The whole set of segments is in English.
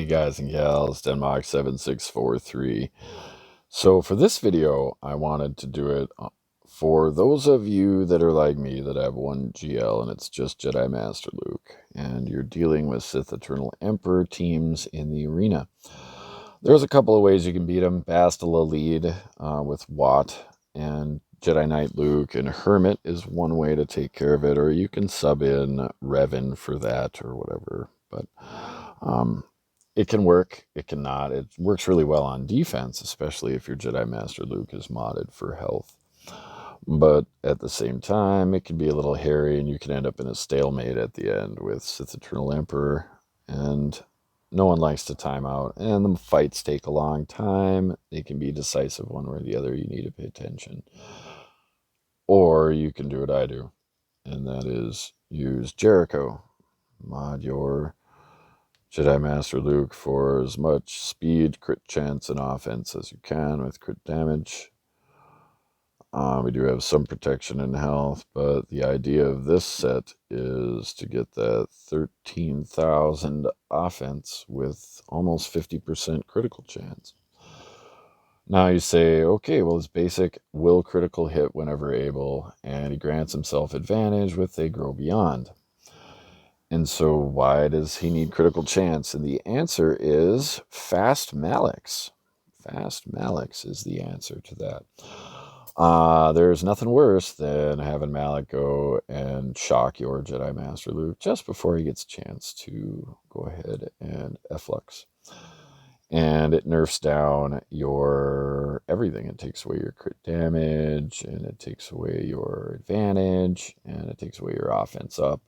Hey guys and gals, Denmark7643. So for this video, I wanted to do it for those of you that are like me that have one GL and it's just Jedi Master Luke, and you're dealing with Sith Eternal Emperor teams in the arena. There's a couple of ways you can beat them. Bastila lead with Watt, and Jedi Knight Luke and Hermit is one way to take care of it, or you can sub in Revan for that or whatever. But it can work, it cannot. It works really well on defense, especially if your Jedi Master Luke is modded for health. But at the same time, it can be a little hairy, and you can end up in a stalemate at the end with Sith Eternal Emperor, and no one likes to time out, and the fights take a long time. They can be decisive one way or the other. You need to pay attention. Or you can do what I do, and that is use Jericho. Mod your Jedi Master Luke for as much speed, crit chance, and offense as you can with crit damage. We do have some protection and health, but the idea of this set is to get that 13,000 offense with almost 50% critical chance. Now you say, okay, well, it's basic will critical hit whenever able, and he grants himself advantage with They Grow Beyond. And so why does he need critical chance? And the answer is fast Malaks. Fast Malaks is the answer to that. There's nothing worse than having Malak go and shock your Jedi Master Luke just before he gets a chance to go ahead and efflux. And it nerfs down your everything. It takes away your crit damage, and it takes away your advantage, and it takes away your offense up.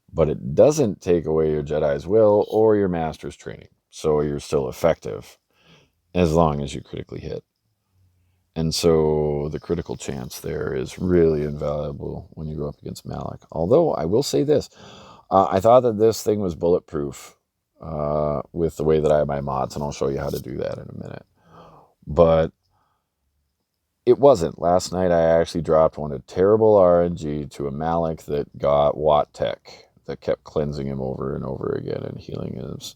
But it doesn't take away your Jedi's will or your Master's training. So you're still effective as long as you critically hit. And so the critical chance there is really invaluable when you go up against Malak. Although I will say this, I thought that this thing was bulletproof with the way that I have my mods, and I'll show you how to do that in a minute. But it wasn't. Last night I actually dropped one of terrible RNG to a Malak that got Watt Tech that kept cleansing him over and over again and healing his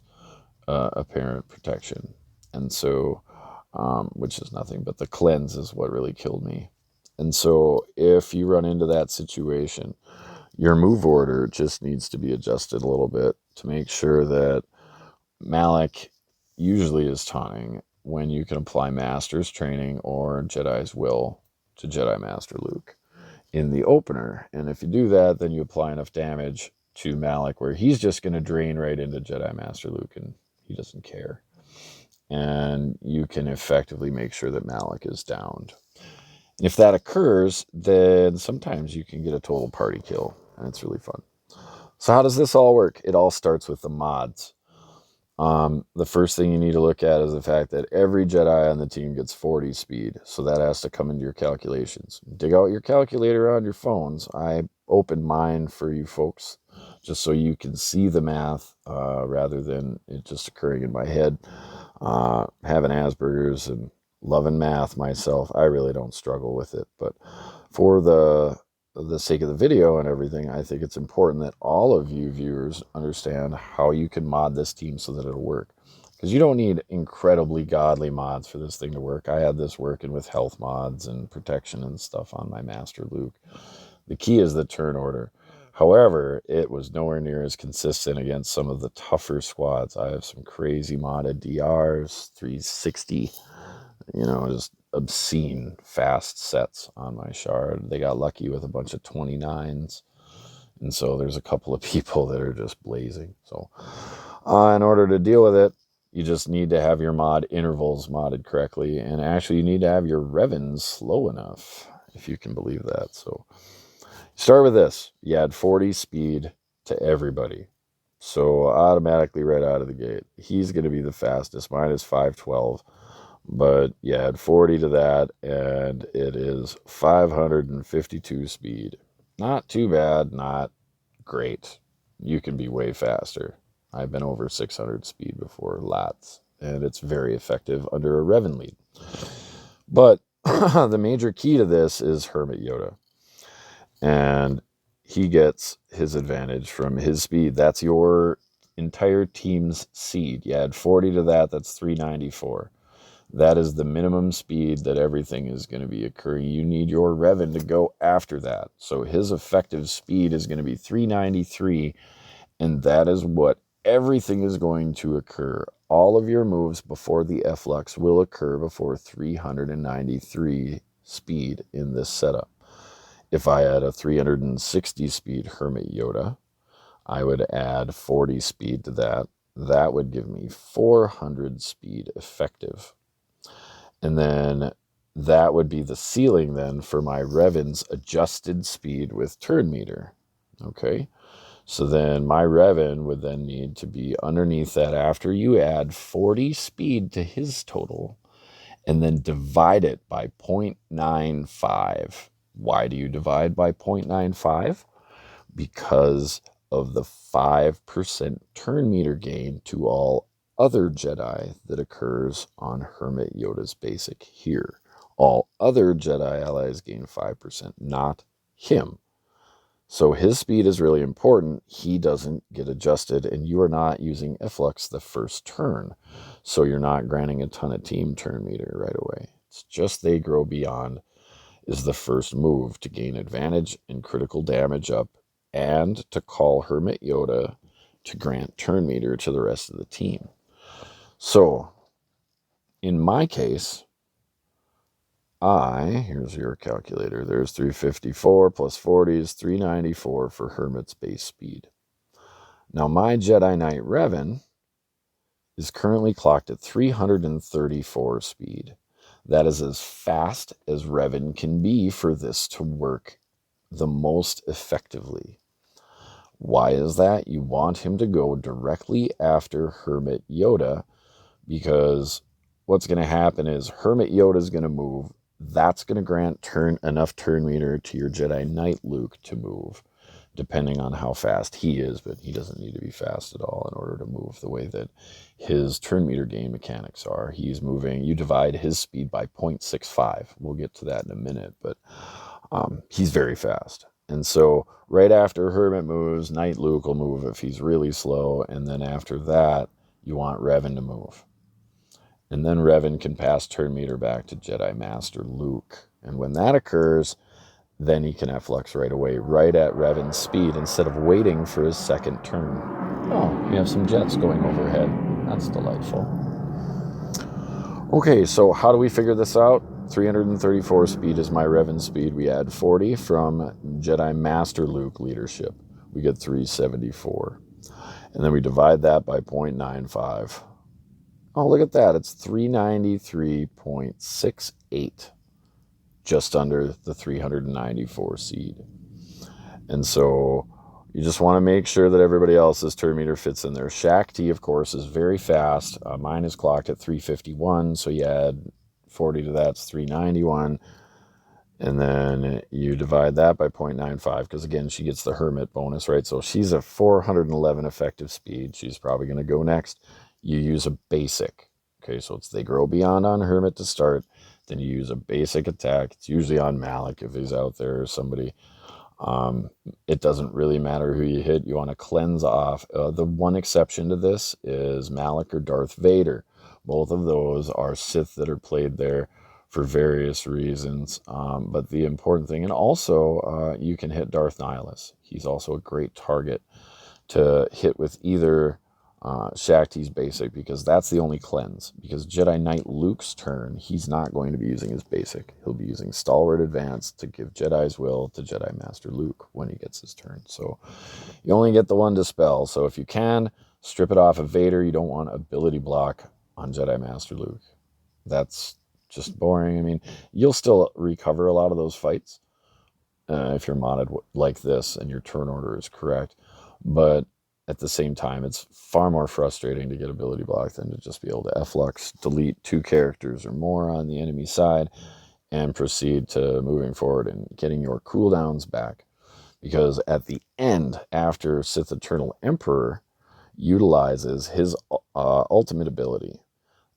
apparent protection. And so, which is nothing, but the cleanse is what really killed me. And so if you run into that situation, your move order just needs to be adjusted a little bit to make sure that Malak usually is taunting when you can apply Master's training or Jedi's will to Jedi Master Luke in the opener. And if you do that, then you apply enough damage to Malak where he's just going to drain right into Jedi Master Luke, and he doesn't care. And you can effectively make sure that Malak is downed. And if that occurs, then sometimes you can get a total party kill, and it's really fun. So how does this all work? It all starts with the mods. The first thing you need to look at is the fact that every Jedi on the team gets 40 speed. So that has to come into your calculations. Dig out your calculator on your phones. I opened mine for you folks just so you can see the math rather than it just occurring in my head. Having Asperger's and loving math myself, I really don't struggle with it. But for the sake of the video and everything, I think it's important that all of you viewers understand how you can mod this team so that it'll work. Because you don't need incredibly godly mods for this thing to work. I had this working with health mods and protection and stuff on my Master Luke. The key is the turn order. However, it was nowhere near as consistent against some of the tougher squads. I have some crazy modded DRs, 360, just obscene fast sets on my shard. They got lucky with a bunch of 29s, and so there's a couple of people that are just blazing. So in order to deal with it, you just need to have your mod intervals modded correctly, and actually you need to have your Revans slow enough, if you can believe that. So start with this. You add 40 speed to everybody, so automatically right out of the gate he's going to be the fastest. Mine is 512. But you add 40 to that, and it is 552 speed. Not too bad, not great. You can be way faster. I've been over 600 speed before, lots, and it's very effective under a Revan lead. But the major key to this is Hermit Yoda. And he gets his advantage from his speed. That's your entire team's seed. You add 40 to that, that's 394. That is the minimum speed that everything is going to be occurring. You need your Revan to go after that. So his effective speed is going to be 393, and that is what everything is going to occur. All of your moves before the F-Lux will occur before 393 speed in this setup. If I had a 360 speed Hermit Yoda, I would add 40 speed to that. That would give me 400 speed effective. And then that would be the ceiling then for my Revan's adjusted speed with turn meter. Okay, so then my Revan would then need to be underneath that after you add 40 speed to his total and then divide it by 0.95. Why do you divide by 0.95? Because of the 5% turn meter gain to all other Jedi that occurs on Hermit Yoda's basic here. All other Jedi allies gain 5%, not him. So his speed is really important. He doesn't get adjusted, and you are not using F-Lux the first turn. So you're not granting a ton of team turn meter right away. It's just they grow beyond is the first move to gain advantage and critical damage up and to call Hermit Yoda to grant turn meter to the rest of the team. So, in my case, here's your calculator, there's 354 plus 40 is 394 for Hermit's base speed. Now, my Jedi Knight Revan is currently clocked at 334 speed. That is as fast as Revan can be for this to work the most effectively. Why is that? You want him to go directly after Hermit Yoda, because what's going to happen is Hermit Yoda is going to move. That's going to grant enough turn meter to your Jedi Knight Luke to move, depending on how fast he is, but he doesn't need to be fast at all in order to move the way that his turn meter gain mechanics are. He's moving, you divide his speed by 0.65. We'll get to that in a minute, but he's very fast. And so right after Hermit moves, Knight Luke will move if he's really slow, and then after that, you want Revan to move. And then Revan can pass turn meter back to Jedi Master Luke. And when that occurs, then he can F-Lux right away, right at Revan's speed, instead of waiting for his second turn. Oh, we have some jets going overhead. That's delightful. Okay, so how do we figure this out? 334 speed is my Revan speed. We add 40 from Jedi Master Luke leadership. We get 374. And then we divide that by 0.95. Oh, look at that. It's 393.68. Just under the 394 seed. And so you just want to make sure that everybody else's turn meter fits in there. Shaakti, of course, is very fast. Mine is clocked at 351, so you add 40 to that, it's 391. And then you divide that by 0.95, because again, she gets the Hermit bonus, right? So she's a 411 effective speed. She's probably going to go next. You use a basic. Okay, so it's they grow beyond on Hermit to start. Then you use a basic attack. It's usually on Malak if he's out there or somebody. It doesn't really matter who you hit. You want to cleanse off. The one exception to this is Malak or Darth Vader. Both of those are Sith that are played there for various reasons. But the important thing, and also you can hit Darth Nihilus. He's also a great target to hit with either Shaakti's basic, because that's the only cleanse. Because Jedi Knight Luke's turn, he's not going to be using his basic. He'll be using Stalwart Advance to give Jedi's will to Jedi Master Luke when he gets his turn. So you only get the one dispel. So if you can, strip it off of Vader. You don't want ability block on Jedi Master Luke. That's just boring. I mean, you'll still recover a lot of those fights if you're modded like this and your turn order is correct. But at the same time, it's far more frustrating to get ability block than to just be able to F-Lux, delete 2 characters or more on the enemy side, and proceed to moving forward and getting your cooldowns back. Because at the end, after Sith Eternal Emperor utilizes his ultimate ability,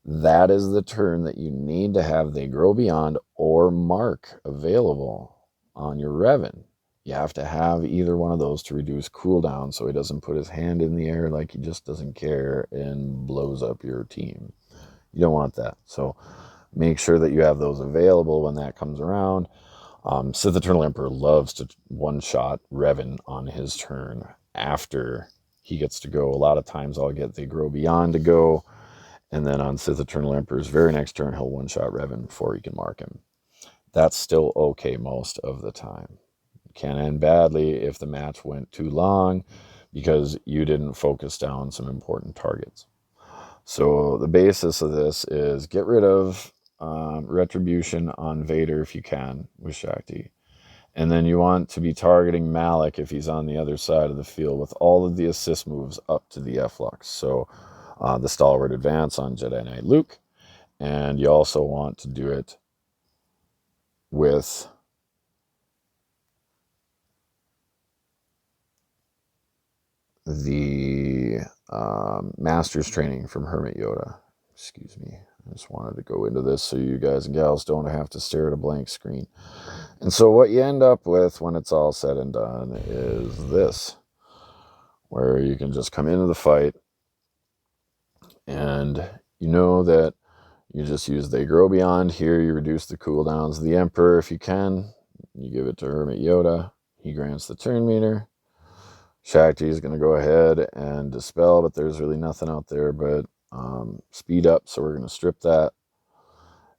that is the turn that you need to have They Grow Beyond or Mark available on your Revan. You have to have either one of those to reduce cooldown so he doesn't put his hand in the air like he just doesn't care and blows up your team. You don't want that. So make sure that you have those available when that comes around. Sith Eternal Emperor loves to one-shot Revan on his turn after he gets to go. A lot of times I'll get the Grow Beyond to go, and then on Sith Eternal Emperor's very next turn, he'll one-shot Revan before he can mark him. That's still okay most of the time. It can end badly if the match went too long because you didn't focus down some important targets. So the basis of this is get rid of Retribution on Vader if you can with Shaakti. And then you want to be targeting Malak if he's on the other side of the field with all of the assist moves up to the F-Lux. So the Stalwart Advance on Jedi Knight Luke. And you also want to do it with the Master's Training from Hermit Yoda. Excuse me. I just wanted to go into this so you guys and gals don't have to stare at a blank screen. And so what you end up with when it's all said and done is this, where you can just come into the fight and you know that you just use They Grow Beyond here. You reduce the cooldowns of the Emperor if you can. You give it to Hermit Yoda. He grants the turn meter. Shaakti is going to go ahead and dispel, but there's really nothing out there but speed up, so we're going to strip that.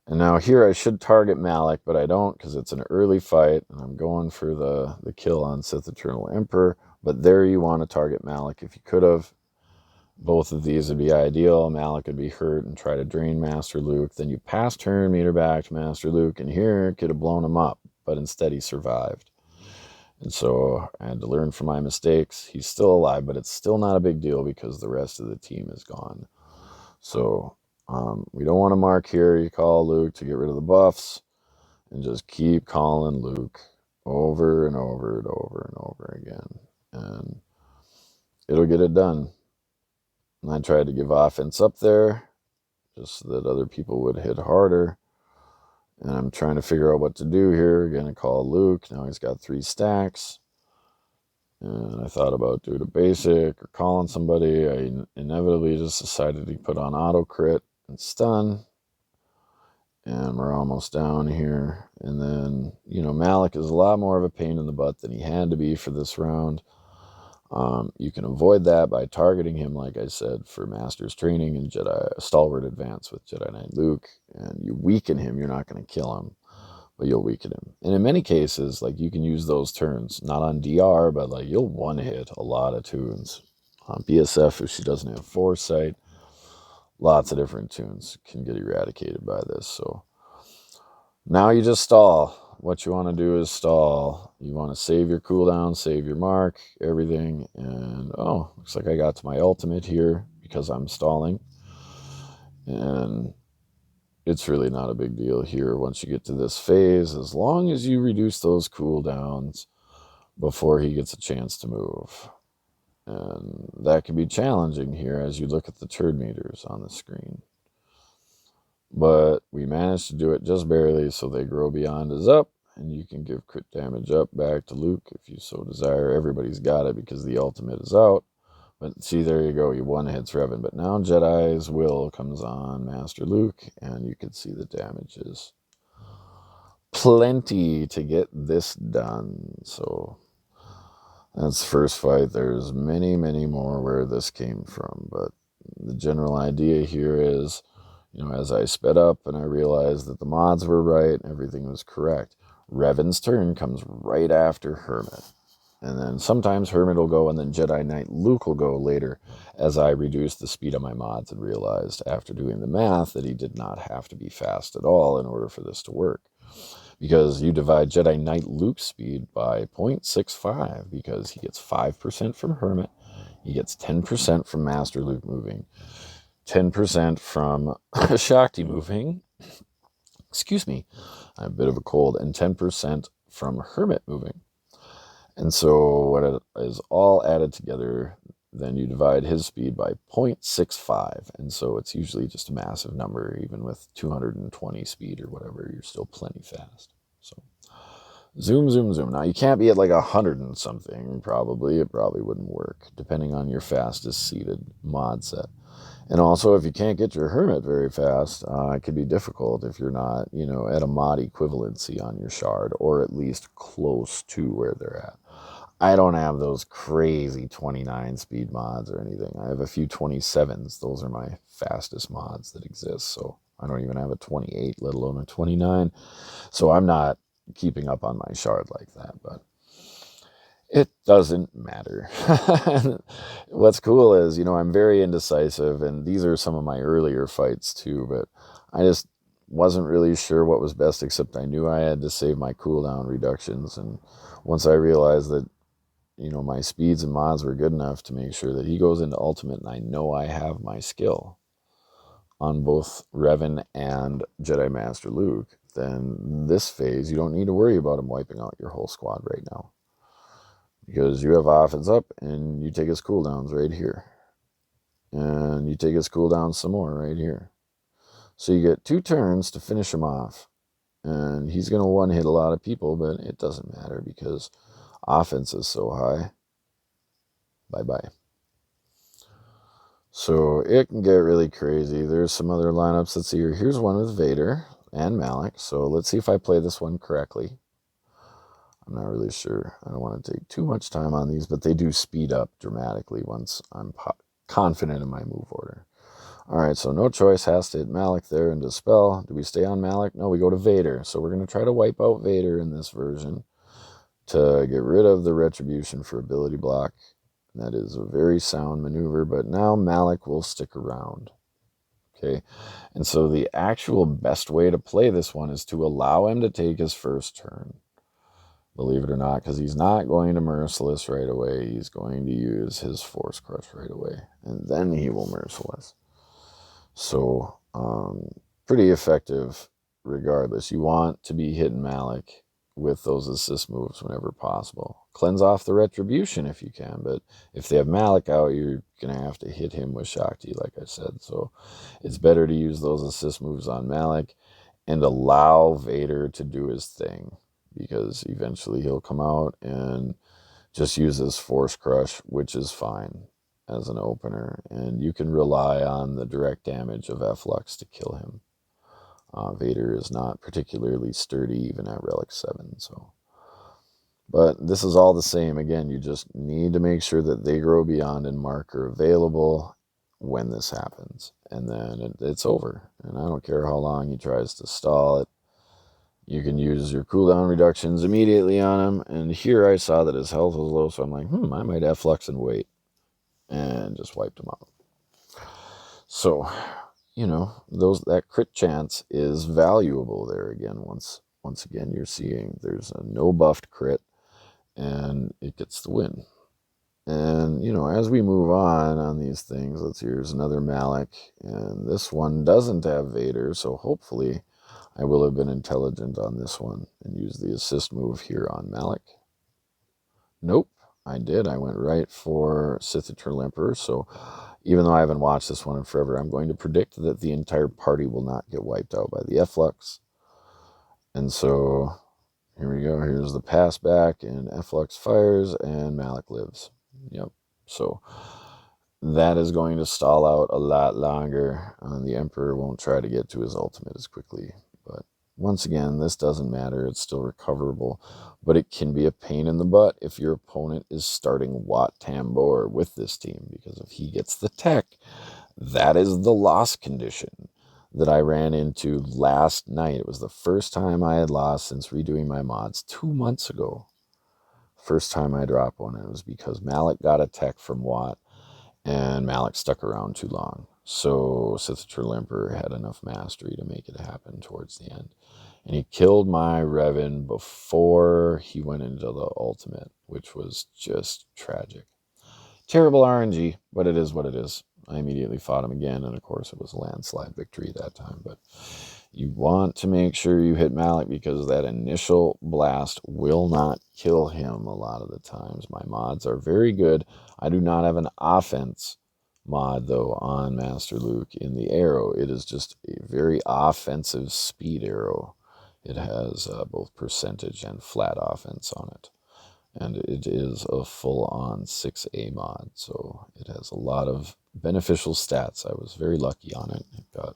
And now here I should target Malak, but I don't because it's an early fight, and I'm going for the kill on Sith Eternal Emperor. But there you want to target Malak if you could have. Both of these would be ideal. Malak would be hurt and try to drain Master Luke. Then you pass turn meter back to Master Luke, and here it could have blown him up, but instead he survived. And so I had to learn from my mistakes. He's still alive, but it's still not a big deal because the rest of the team is gone. So we don't want to mark here. You call Luke to get rid of the buffs and just keep calling Luke over and over and over and over again. And it'll get it done. And I tried to give offense up there just so that other people would hit harder. And I'm trying to figure out what to do here. Going to call Luke. Now he's got 3 stacks. And I thought about doing a basic or calling somebody. I inevitably just decided to put on auto crit and stun. And we're almost down here. And then, Malak is a lot more of a pain in the butt than he had to be for this round. You can avoid that by targeting him, like I said, for Master's Training and Jedi Stalwart Advance with Jedi Knight Luke. And you weaken him. You're not going to kill him, but you'll weaken him. And in many cases, you can use those turns, not on DR, but you'll one-hit a lot of tunes. On BSF, if she doesn't have Foresight, lots of different tunes can get eradicated by this. So now you just stall. What you want to do is stall. You want to save your cooldown, save your mark, everything. And, looks like I got to my ultimate here because I'm stalling. And it's really not a big deal here once you get to this phase, as long as you reduce those cooldowns before he gets a chance to move. And that can be challenging here as you look at the turn meters on the screen. But we managed to do it just barely, so They Grow Beyond is up, and you can give crit damage up back to Luke if you so desire. Everybody's got it because the ultimate is out. But see, there you go. You one-hits Revan. But now Jedi's Will comes on Master Luke, and you can see the damage is plenty to get this done. So that's the first fight. There's many, many more where this came from. But the general idea here is, as I sped up and I realized that the mods were right and everything was correct, Revan's turn comes right after Hermit. And then sometimes Hermit will go and then Jedi Knight Luke will go later as I reduced the speed of my mods and realized after doing the math that he did not have to be fast at all in order for this to work. Because you divide Jedi Knight Luke's speed by 0.65 because he gets 5% from Hermit, he gets 10% from Master Luke moving, 10% from Shaakti moving, excuse me, I have a bit of a cold, and 10% from Hermit moving. And so when it is all added together, then you divide his speed by 0.65. And so it's usually just a massive number. Even with 220 speed or whatever, you're still plenty fast. So Zoom, zoom, zoom. Now, you can't be at like 100 and something, probably. It probably wouldn't work, depending on your fastest seated mod set. And also, if you can't get your Hermit very fast, it could be difficult if you're not, at a mod equivalency on your shard, or at least close to where they're at. I don't have those crazy 29 speed mods or anything. I have a few 27s. Those are my fastest mods that exist. So I don't even have a 28, let alone a 29. So I'm not keeping up on my shard like that, but it doesn't matter. What's cool is, I'm very indecisive, and these are some of my earlier fights too, but I just wasn't really sure what was best, except I knew I had to save my cooldown reductions. And once I realized that, my speeds and mods were good enough to make sure that he goes into ultimate, and I know I have my skill on both Revan and Jedi Master Luke, then this phase, you don't need to worry about him wiping out your whole squad right now. Because you have offense up, and you take his cooldowns right here. And you take his cooldowns some more right here. So you get 2 turns to finish him off. And he's going to one-hit a lot of people, but it doesn't matter because offense is so high. Bye-bye. So it can get really crazy. There's some other lineups. Let's see here. Here's one with Vader and Malak. So let's see if I play this one correctly. I'm not really sure. I don't want to take too much time on these, but they do speed up dramatically once I'm confident in my move order. All right, so no choice, has to hit Malak there and dispel. Do we stay on Malak? No, we go to Vader. So we're going to try to wipe out Vader in this version to get rid of the retribution for ability block. That is a very sound maneuver, but now Malak will stick around. Okay, and so the actual best way to play this one is to allow him to take his first turn. Believe it or not, because he's not going to Merciless right away. He's going to use his Force Crush right away, and then he will Merciless. So, pretty effective regardless. You want to be hitting Malak with those assist moves whenever possible. Cleanse off the retribution if you can, but if they have Malak out, you're going to have to hit him with Shaakti, like I said. So it's better to use those assist moves on Malak and allow Vader to do his thing, because eventually he'll come out and just use his Force Crush, which is fine as an opener, and you can rely on the direct damage of F-Lux to kill him. Vader is not particularly sturdy even at Relic 7, so. But this is all the same. Again, you just need to make sure that they grow beyond and mark are available when this happens, and then it's over. And I don't care how long he tries to stall it. You can use your cooldown reductions immediately on him. And here I saw that his health was low, so I'm like, I might F-Lux and wait. And just wiped him out. So, that crit chance is valuable there again. Once again, you're seeing there's a no buffed crit, and it gets the win. And, as we move on these things, here's another Malak, and this one doesn't have Vader, so hopefully I will have been intelligent on this one and use the assist move here on Malak. Nope, I did. I went right for Sith Eternal Emperor, so even though I haven't watched this one in forever, I'm going to predict that the entire party will not get wiped out by the F-Lux. And so here we go. Here's the pass back, and F-Lux fires, and Malak lives. Yep. So that is going to stall out a lot longer. The Emperor won't try to get to his ultimate as quickly. But once again, this doesn't matter. It's still recoverable. But it can be a pain in the butt if your opponent is starting Wat Tambor with this team. Because if he gets the tech, that is the loss condition that I ran into last night. It was the first time I had lost since redoing my mods 2 months ago. First time I dropped one. It was because Malak got a tech from Wat, and Malak stuck around too long. So Sith Eternal Emperor had enough mastery to make it happen towards the end. And he killed my Revan before he went into the ultimate, which was just tragic. Terrible RNG, but it is what it is. I immediately fought him again, and of course it was a landslide victory that time. But you want to make sure you hit Malak, because that initial blast will not kill him a lot of the times. My mods are very good. I do not have an offense mod, though, on Master Luke in the arrow. It is just a very offensive speed arrow. it has both percentage and flat offense on it. And it is a full-on 6A mod, so it has a lot of beneficial stats. I was very lucky on it. It got,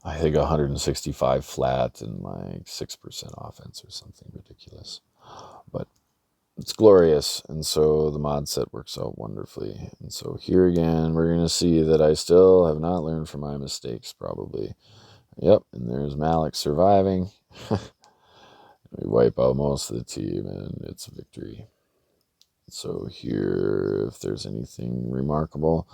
I think, 165 flat and like 6% offense or something ridiculous. But it's glorious, and so the mod set works out wonderfully. And so here again, we're going to see that I still have not learned from my mistakes, probably. Yep, and there's Malak surviving. We wipe out most of the team, and it's a victory. So here, if there's anything remarkable.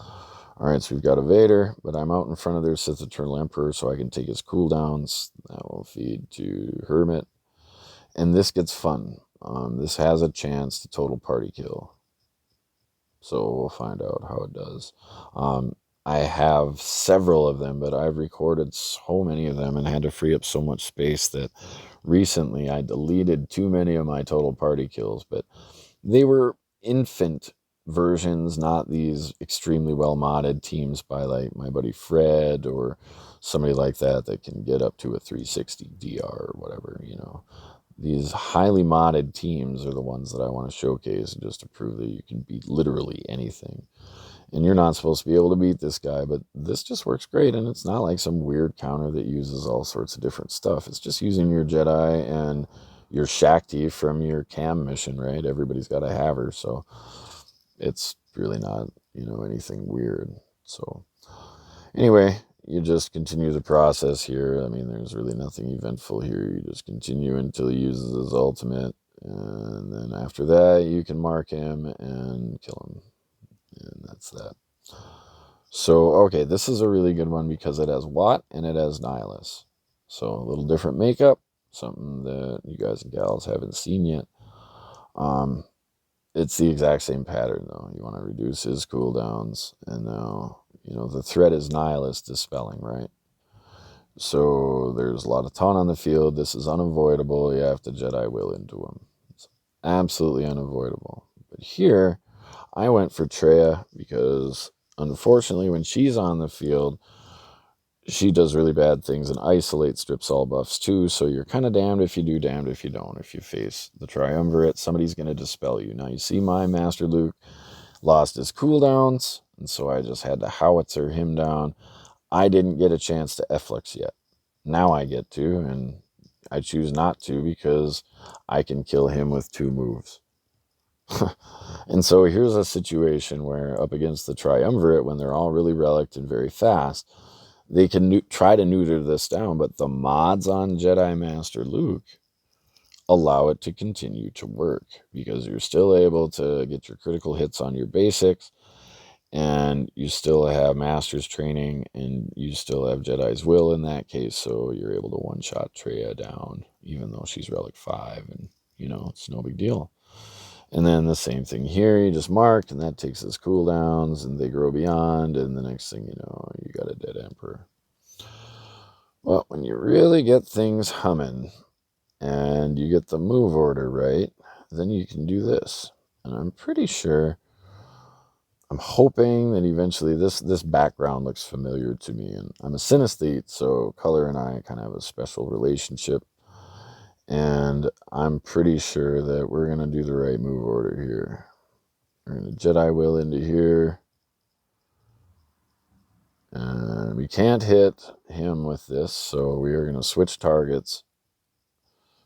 Alright, so we've got a Vader, but I'm out in front of their Sith Eternal Emperor, so I can take his cooldowns. That will feed to Hermit. And this gets fun. This has a chance to total party kill. So we'll find out how it does. I have several of them, but I've recorded so many of them and had to free up so much space that recently I deleted too many of my total party kills. But they were infant versions, not these extremely well modded teams by like my buddy Fred or somebody like that that can get up to a 360 DR or whatever, you know. These highly modded teams are the ones that I want to showcase just to prove that you can beat literally anything. And you're not supposed to be able to beat this guy, but this just works great, and it's not like some weird counter that uses all sorts of different stuff. It's just using your Jedi and your Shaakti from your cam mission, right? Everybody's got to have her, so it's really not, you know, anything weird. So anyway, you just continue the process here. I mean, there's really nothing eventful here. You just continue until he uses his ultimate, and then after that, you can mark him and kill him. And that's that. So, okay, this is a really good one because it has Watt and it has Nihilus. So, a little different makeup, something that you guys and gals haven't seen yet. It's the exact same pattern, though. You want to reduce his cooldowns, and now, you know, the threat is Nihilus dispelling, right? So, there's a lot of taunt on the field. This is unavoidable. You have to Jedi will into him. It's absolutely unavoidable. But here, I went for Traya because, unfortunately, when she's on the field, she does really bad things, and Isolate strips all buffs too, so you're kind of damned if you do, damned if you don't. If you face the Triumvirate, somebody's going to dispel you. Now, you see my Master Luke lost his cooldowns, and so I just had to howitzer him down. I didn't get a chance to Efflux yet. Now I get to, and I choose not to because I can kill him with 2 moves. And so here's a situation where up against the Triumvirate, when they're all really relict and very fast, they can try to neuter this down, but the mods on Jedi Master Luke allow it to continue to work because you're still able to get your critical hits on your basics, and you still have Master's training, and you still have Jedi's will in that case, so you're able to one-shot Traya down, even though she's Relic 5, and, you know, it's no big deal. And then the same thing here, you just marked, and that takes his cooldowns, and they grow beyond, and the next thing you know, you got a dead Emperor. Well, when you really get things humming, and you get the move order right, then you can do this. And I'm pretty sure, I'm hoping that eventually this background looks familiar to me, and I'm a synesthete, so color and I kind of have a special relationship. And I'm pretty sure that we're going to do the right move order here. We're going to Jedi Will into here. And we can't hit him with this, so we are going to switch targets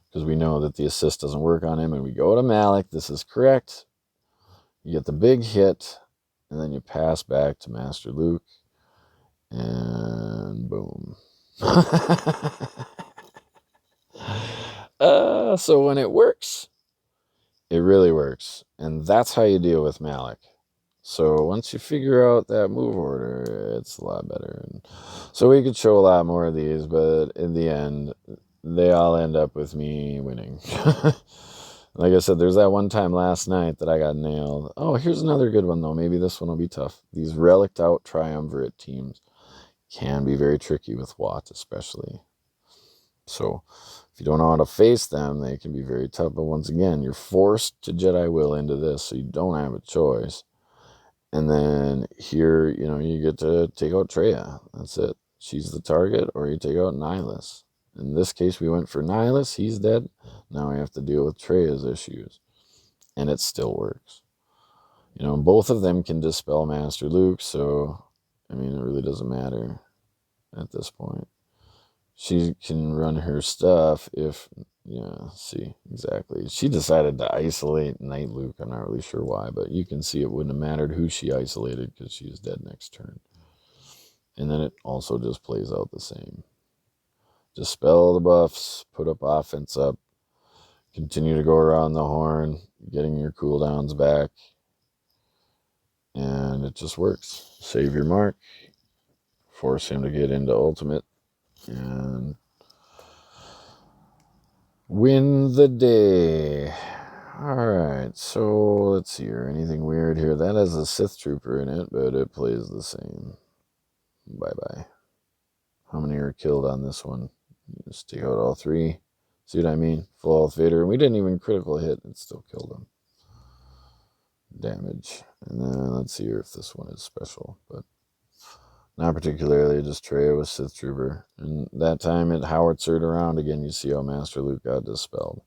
because we know that the assist doesn't work on him. And we go to Malak. This is correct. You get the big hit, and then you pass back to Master Luke. And boom. So when it works, it really works. And that's how you deal with Malak. So once you figure out that move order, it's a lot better. And so we could show a lot more of these, but in the end, they all end up with me winning. Like I said, there's that one time last night that I got nailed. Oh, here's another good one, though. Maybe this one will be tough. These relicked out Triumvirate teams can be very tricky with Watt, especially. So if you don't know how to face them, they can be very tough. But once again, you're forced to Jedi Will into this, so you don't have a choice. And then here, you know, you get to take out Traya. That's it. She's the target, or you take out Nihilus. In this case, we went for Nihilus. He's dead. Now we have to deal with Treya's issues. And it still works. You know, both of them can dispel Master Luke, so, I mean, it really doesn't matter at this point. She can run her stuff if, yeah, see, exactly. She decided to isolate Knight Luke. I'm not really sure why, but you can see it wouldn't have mattered who she isolated because she's dead next turn. And then it also just plays out the same. Dispel the buffs, put up offense up, continue to go around the horn, getting your cooldowns back, and it just works. Save your mark, force him to get into ultimate, and win the day. Alright, so let's see here. Anything weird here? That has a Sith Trooper in it, but it plays the same. Bye-bye. How many are killed on this one? Just take out all three. See what I mean? Full health Vader. And we didn't even critical hit. It still killed him. Damage. And then let's see here if this one is special. But not particularly. Just Treya with Sith Trooper. And that time it howitzered around again. You see how Master Luke got dispelled.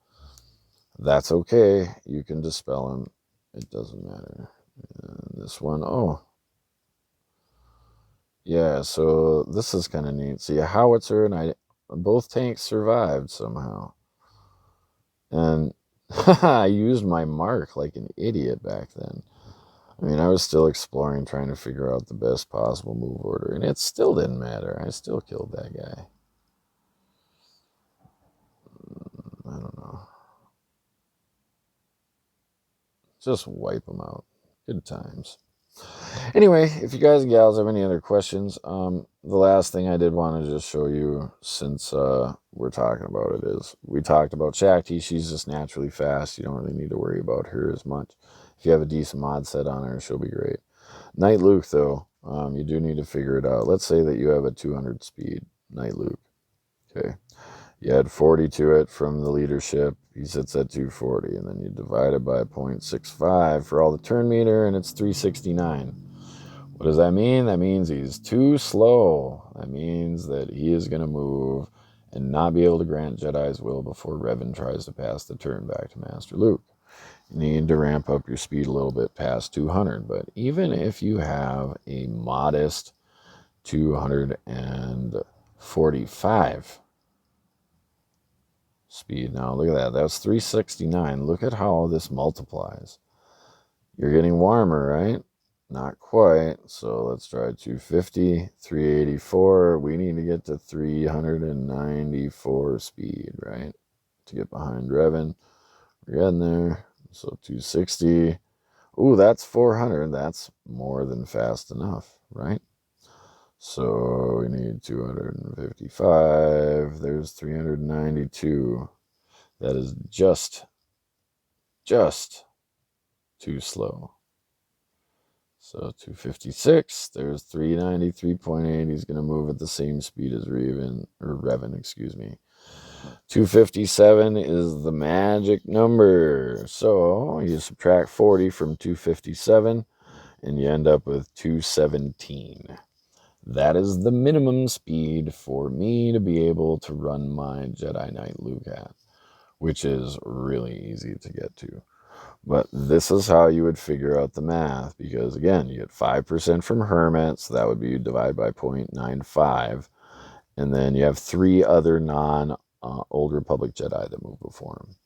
That's okay. You can dispel him. It doesn't matter. And this one, oh. Yeah, so this is kind of neat. See, a howitzer and both tanks survived somehow. And I used my mark like an idiot back then. I mean, I was still exploring, trying to figure out the best possible move order. And it still didn't matter. I still killed that guy. I don't know. Just wipe him out. Good times. Anyway, if you guys and gals have any other questions, the last thing I did want to just show you, since we're talking about it, is we talked about Shaakti. She's just naturally fast. You don't really need to worry about her as much. If you have a decent mod set on her, she'll be great. Knight Luke, though, you do need to figure it out. Let's say that you have a 200 speed Knight Luke. Okay. You add 40 to it from the leadership. He sits at 240, and then you divide it by 0.65 for all the turn meter, and it's 369. What does that mean? That means he's too slow. That means that he is going to move and not be able to grant Jedi's will before Revan tries to pass the turn back to Master Luke. You need to ramp up your speed a little bit past 200, but even if you have a modest 245 speed. Now, look at that. That's 369. Look at how this multiplies. You're getting warmer, right? Not quite. So let's try 250, 384. We need to get to 394 speed, right? To get behind Revan. We're getting there. So 260. Ooh, that's 400. That's more than fast enough, right? So we need 255. There's 392. That is just too slow. So 256. There's 393.8. He's going to move at the same speed as Revan, excuse me. 257 is the magic number. So you subtract 40 from 257, and you end up with 217. That is the minimum speed for me to be able to run my Jedi Knight Luke at, which is really easy to get to. But this is how you would figure out the math, because again, you get 5% from Hermit, so that would be divided by 0.95, and then you have 3 other non-Old Republic Jedi that move before him.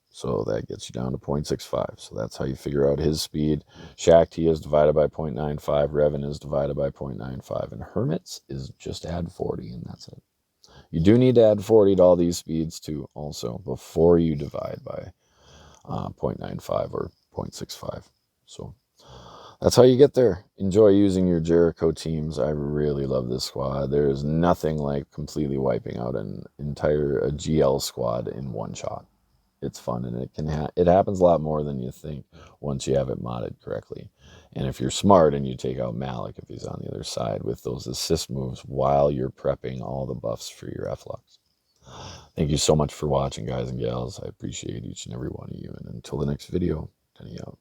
So that gets you down to 0.65. So that's how you figure out his speed. Shaakti is divided by 0.95. Revan is divided by 0.95. And Hermit's is just add 40, and that's it. You do need to add 40 to all these speeds, too, also, before you divide by 0.95 or 0.65. So that's how you get there. Enjoy using your Jericho teams. I really love this squad. There is nothing like completely wiping out an entire GL squad in one shot. It's fun, and it happens a lot more than you think once you have it modded correctly. And if you're smart and you take out Malak if he's on the other side with those assist moves while you're prepping all the buffs for your F-Lux. Thank you so much for watching, guys and gals. I appreciate each and every one of you. And until the next video, Tenny out.